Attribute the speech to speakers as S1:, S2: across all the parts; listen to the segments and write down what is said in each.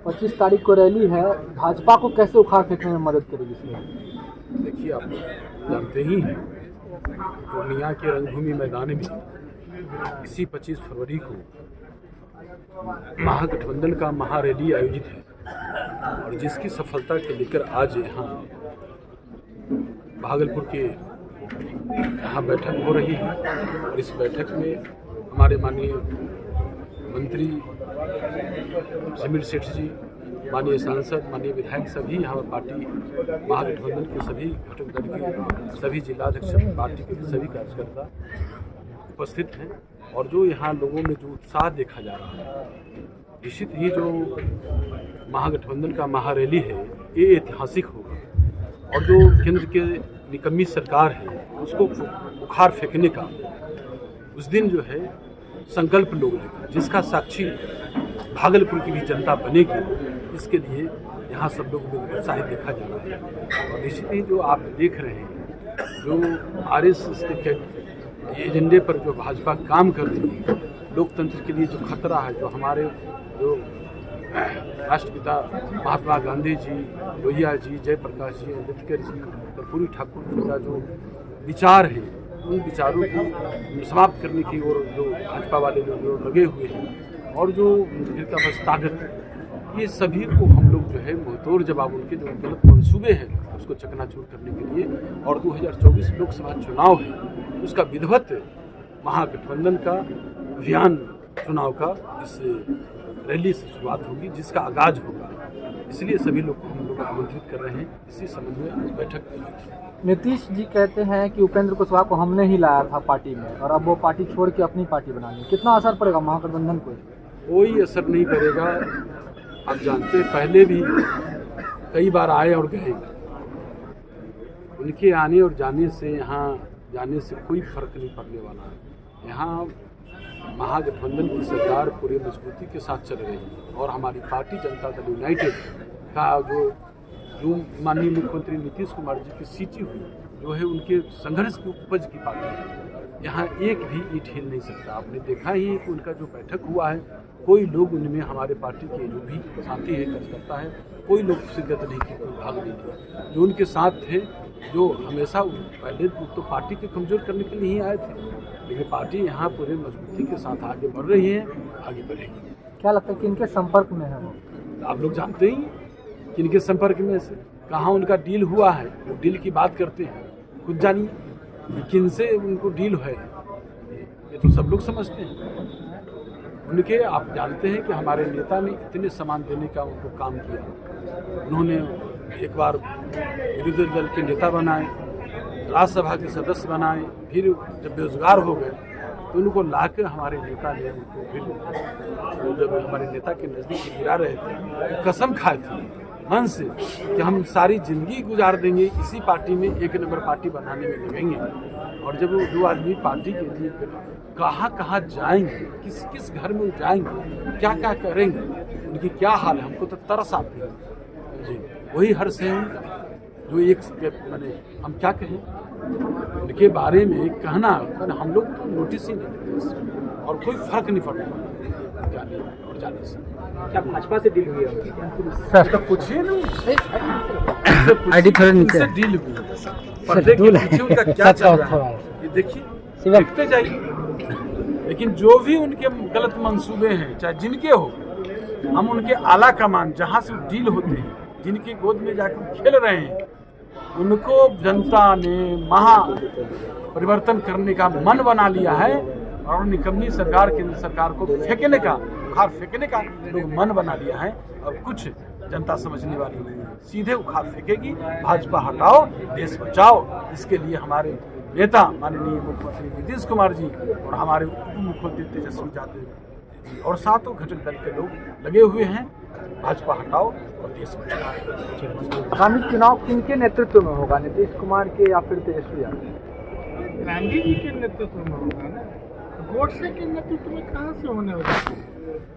S1: 25 तारीख को रैली है, भाजपा को कैसे उखाड़ फेंकने में मदद करेगी इसमें?
S2: देखिए, आप जानते ही हैं पूर्णिया के रंगभूमि मैदान में इसी 25 फरवरी को महागठबंधन का महारैली आयोजित है और जिसकी सफलता के लेकर आज यहाँ भागलपुर के यहाँ बैठक हो रही है। और इस बैठक में हमारे माननीय मंत्री समीर सेठ जी, माननीय सांसद, माननीय विधायक सभी यहाँ पार्टी महागठबंधन के सभी घटक दल के सभी जिलाध्यक्ष, पार्टी के सभी कार्यकर्ता उपस्थित हैं। और जो यहाँ लोगों में जो उत्साह देखा जा रहा है, निश्चित ही जो महागठबंधन का महारैली है ये ऐतिहासिक होगा और जो केंद्र के निकम्मी सरकार है उसको उखाड़ फेंकने का उस दिन जो है संकल्प लोग लेगा, जिसका साक्षी भागलपुर की भी जनता बनेगी। इसके लिए यहाँ सब लोग उत्साहित देखा जा रहा है। और निश्चित ही जो आप देख रहे हैं, जो आरएसएस के एजेंडे पर जो भाजपा काम कर रही है, लोकतंत्र के लिए जो खतरा है, जो हमारे जो राष्ट्रपिता महात्मा गांधी जी, लोहिया जी, जयप्रकाश जी, अम्बेडकर जी, कर्पूरी ठाकुर जी का जो विचार है, उन विचारों को समाप्त करने की ओर जो भाजपा वाले लोग लगे हुए हैं और जो जिनका बस ताकत, ये सभी को हम लोग जो है मुंहतोड़ जवाब उनके जो गलत मंसूबे हैं उसको चकनाचूर करने के लिए और 2024 लोकसभा चुनाव है उसका विधिवत महागठबंधन का अभियान चुनाव का इस रैली से शुरुआत होगी, जिसका आगाज होगा। इसलिए सभी लोग को हम लोग आमंत्रित कर रहे हैं। इसी संबंध में आज बैठक।
S1: नीतीश जी कहते हैं कि उपेंद्र कुशवाहा को हमने ही लाया था पार्टी में और अब वो पार्टी छोड़ के अपनी पार्टी बना ली। कितना असर पड़ेगा महागठबंधन को? कोई
S2: असर नहीं पड़ेगा। आप जानते हैं पहले भी कई बार आए और गए, उनके आने और जाने से यहाँ जाने से कोई फर्क नहीं पड़ने वाला है। यहाँ महागठबंधन की सरकार पूरी मजबूती के साथ चल रही है और हमारी पार्टी जनता दल यूनाइटेड का जो माननीय मुख्यमंत्री नीतीश कुमार जी की सीटी हुई जो है उनके संघर्ष की उपज की पार्टी है। यहाँ एक भी ईंट हिल नहीं सकता। आपने देखा ही कि उनका जो बैठक हुआ है, कोई लोग उनमें हमारे पार्टी के जो भी साथी है, कार्यकर्ता है, कोई लोग शिरकत नहीं की, कोई भाग नहीं लिया। जो उनके साथ थे, जो हमेशा पहले तो पार्टी को कमज़ोर करने के लिए ही आए थे, लेकिन पार्टी यहाँ पूरे मजबूती के साथ आगे बढ़ रही है, आगे बढ़ेगी।
S1: क्या लगता है कि इनके संपर्क में है वो?
S2: आप लोग जानते ही कि इनके संपर्क में से कहाँ उनका डील हुआ है, वो डील की बात करते हैं, खुद जानिए किन से उनको डील है, ये तो सब लोग समझते हैं। उनके आप जानते हैं कि हमारे नेता ने इतने सम्मान देने का उनको काम किया। उन्होंने एक बार विरोधी दल के नेता बनाए, राज्यसभा के सदस्य बनाए, फिर जब बेरोजगार हो गए तो उनको लाकर हमारे नेता ने उनको फिर जब हमारे नेता के नज़दीक गिरा रहे थे, कसम खाए थे मन से कि हम सारी ज़िंदगी गुजार देंगे इसी पार्टी में, एक नंबर पार्टी बनाने में लगेंगे। और जब जो आदमी पार्टी के लिए कहाँ जाएंगे, किस किस घर में जाएंगे, क्या क्या करेंगे, उनकी क्या हाल है, हमको तो तरस आती है जी। वही हर्ष है उनका, जो एक मैंने हम क्या कहें उनके बारे में कहना, हम लोग तो नोटिस ही नहीं देते और कोई फर्क नहीं पड़ने वाला जाने और जाने से।
S1: क्या भाजपा से डील हुई है
S2: सर? पूछिए ना, डील हुई पर्दे के पीछे उनका क्या चल रहा है ये देखिए, देखते जाइए। लेकिन जो भी उनके गलत मंसूबे हैं, चाहे जिनके हो, हम उनके आला कमान जहाँ से डील होते हैं, जिनकी गोद में जाकर खेल रहे हैं, उनको जनता ने महा परिवर्तन करने का मन बना लिया है और निकम्मी सरकार, केंद्र सरकार को फेंकने का, उखाड़ फेंकने का लोग मन बना लिया है। अब कुछ जनता समझने वाली नहीं है, सीधे उखाड़ फेंकेगी। भाजपा हटाओ, देश बचाओ। इसके लिए हमारे नेता माननीय मुख्यमंत्री नीतीश कुमार जी और हमारे उप मुख्यमंत्री तेजस्वी यादव जी और सातों घटक दल के लोग लगे हुए हैं। भाजपा हटाओ और देश बचाओ।
S1: आगामी चुनाव किनके नेतृत्व में होगा, नीतीश कुमार के या फिर तेजस्वी यादव?
S3: गांधी जी के नेतृत्व में होगा ना, गोडसे के नेतृत्व में कहाँ से होने वाला है?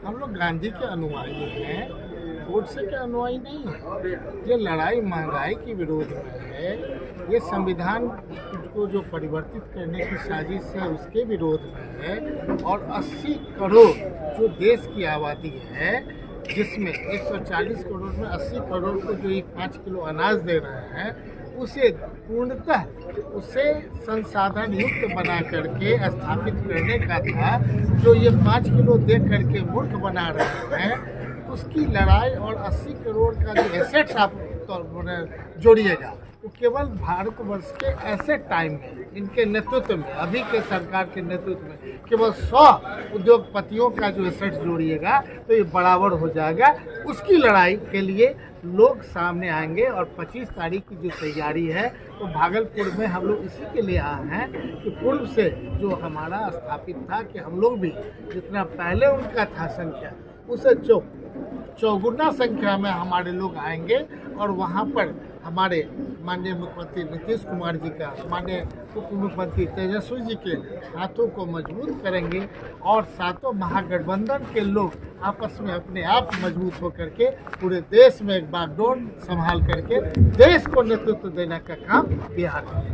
S3: हम लोग गांधी के अनुयायी हैं, गोडसे के अनुयायी नहीं है। ये लड़ाई महंगाई के विरोध में है, ये संविधान को जो परिवर्तित करने की साजिश है उसके विरोध में है। और 80 करोड़ जो देश की आबादी है जिसमें 140 करोड़ में 80 करोड़ को जो ये 5 किलो अनाज दे रहे हैं, उसे पूर्णतः उसे संसाधन युक्त बना करके स्थापित करने का था। जो ये 5 किलो दे करके मुल्क बना रहे हैं, उसकी लड़ाई और 80 करोड़ का जो एसेट्स आप जोड़िएगा, वो केवल भारतवर्ष के ऐसे टाइम में इनके नेतृत्व में, अभी के सरकार के नेतृत्व में केवल 100 उद्योगपतियों का जो एसेट्स जोड़िएगा तो ये बराबर हो जाएगा। उसकी लड़ाई के लिए लोग सामने आएंगे और 25 तारीख की जो तैयारी है तो भागलपुर में हम लोग इसी के लिए आए हैं कि पूर्व से जो हमारा स्थापित था कि हम लोग भी जितना पहले उनका था संख्या, उसे चौगुना संख्या में हमारे लोग आएंगे और वहाँ पर हमारे माननीय मुख्यमंत्री नीतीश कुमार जी का, माननीय उप मुख्यमंत्री तेजस्वी जी के हाथों को मजबूत करेंगे और सातों महागठबंधन के लोग आपस में अपने आप मजबूत होकर के पूरे देश में एक बागडोर संभाल करके देश को नेतृत्व देने का काम बिहार में